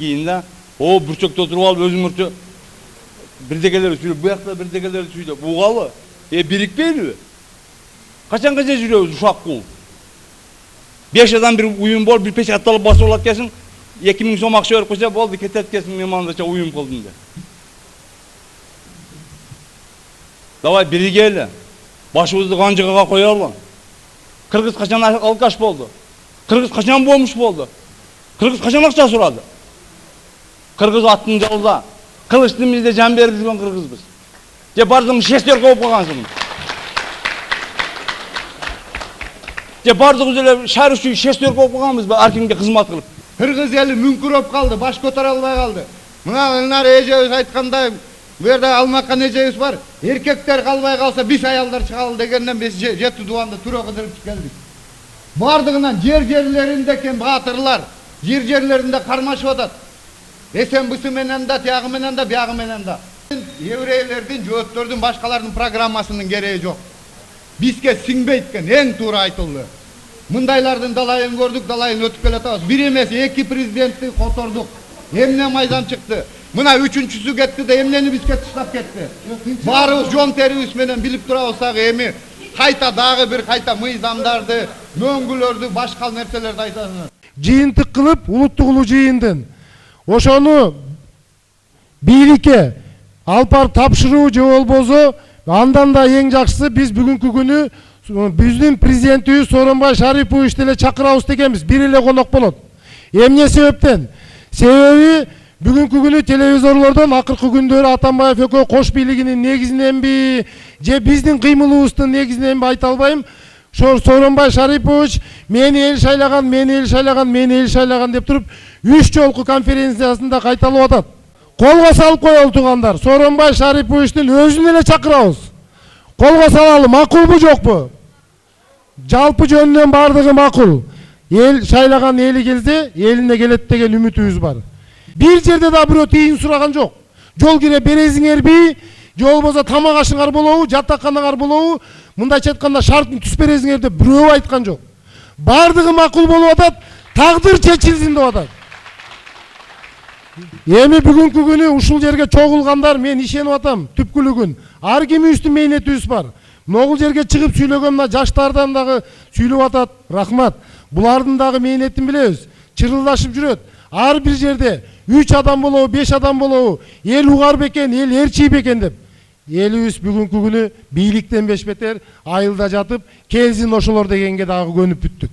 кийин да о бүрчөктө отуруп алып өзүңөрчө бирдекелерди сүйлөп, буякта бирдекелерди сүйлөп, угалы. Бирикпейбиби? Качанга жүрөбүз ушак кул? 5 адам bir uyum bol, bir peş atalып басып алат кесин, 2000 сом акча берип койсо болду, кетет кесин, мен мындача уюм кылдым деп. Давай биригели. Башыбызды канжыгага коелу. Кыргыз качан алкаш болду? Кыргыз качан бомуш болду? Кыргыз качан акча сурады? Кыргыз аттын жолда, кылычтын бизде жан берип жүргөн кыргызбыз. Же бардым шестерке болуп калгансың. Же бардыгыбыз эле шаар үчүн шестерке болуп калганбызбы, ар кимге кызмат кылып. Кыргыз эли мүңкүрөп калды, баш көтөрө албай калды. Мына Ылнар эжебиз айткандай, бу жерде Алмакан эжебиз бар. Эркектер калбай калса, биз аялдар чыгалы дегенден биз 7 дубанда түрө кыдырып келдик. Бардыгынан жерлеринде кен баатырлар, жерлеринде кармашып атат. Эсен бысы менен да, тиягы менен да, биягы менен да. Еврейлердин, жөөттөрдүн, башкалардын программасынын кереги жок. Бизге сиңбейт экен, эң туура айтылды. Мындайлардын далайын көрдүк, далайын өтүп келатабыз. Бир эмес, 2 президентти котордук. Эмне майдан чыкты. Мына 3-чүсү кетти да эмнени бизге таштап кетти. Баарыбыз жон терибиз менен билип турабыз дагы эми кайта дагы бир кайта мыйзамдарды, мөңгүлөрдү, башка нерселерди айтасыңар. Жыйынтык кылып, улуттук улуу жыйындын ошону бийликке алып барып тапшыруу же болбосо андан да эң жакшысы биз бүгүнкү күнү биздин президентибиз Сооронбай Шариповичти эле чакырабыз дегенбиз, бир эле конок болот. Эмне себептен? Себеби бүгүнкү күнү телевизорлордон акыркы күндөрү Атамбаев экөө кош бийлигинин негизиненби же биздин кыймылыбыздын негизиненби айта албайм. Сооронбай Шарипович мени эл шайлаган, мени эл шайлаган, мени эл шайлаган деп туруп 3 жолку конференциясында кайталап атат. Колго салып коелу туугандар. Сооронбай Шариповичтин өзүн эле чакырабыз. Колго салалы, макулбу жокпу? Жалпы жөнүнөн бардыгы макул. Эл шайлаган эли келсе, элине келет деген үмүтүбүз бар. Бир жерде да бирөө тыйын сураган жок. Жол кире бересиңерби, же болбосо тамак ашыңар болобу, жатаканаңар болобу, мындайча айтканда шартын түз бересиңер деп бирөө айткан жок. Бардыгы макул болуп атат, тагдыр чечилсин деп атат. Эми бүгүнкү күнү ушул жерге чогулгандар, мен ишенип атам, түпкүлүгүн ар кимибиздин мээнетибиз бар. Могул жерге чыгып сүйлөгөн мына жаштардан дагы сүйлөп атат, рахмат. Булардын дагы мээнетин билебиз. Чырылдашып жүрөт. Ар бир жерде 3 адам болобу, 5 адам болобу, эл угар бекен, эл эрчий бекен деп. Элибиз бүгүнкү күнү бийликтен бешбетер айылда жатып, келсин ошолор дегенге дагы көнүп бүттүк.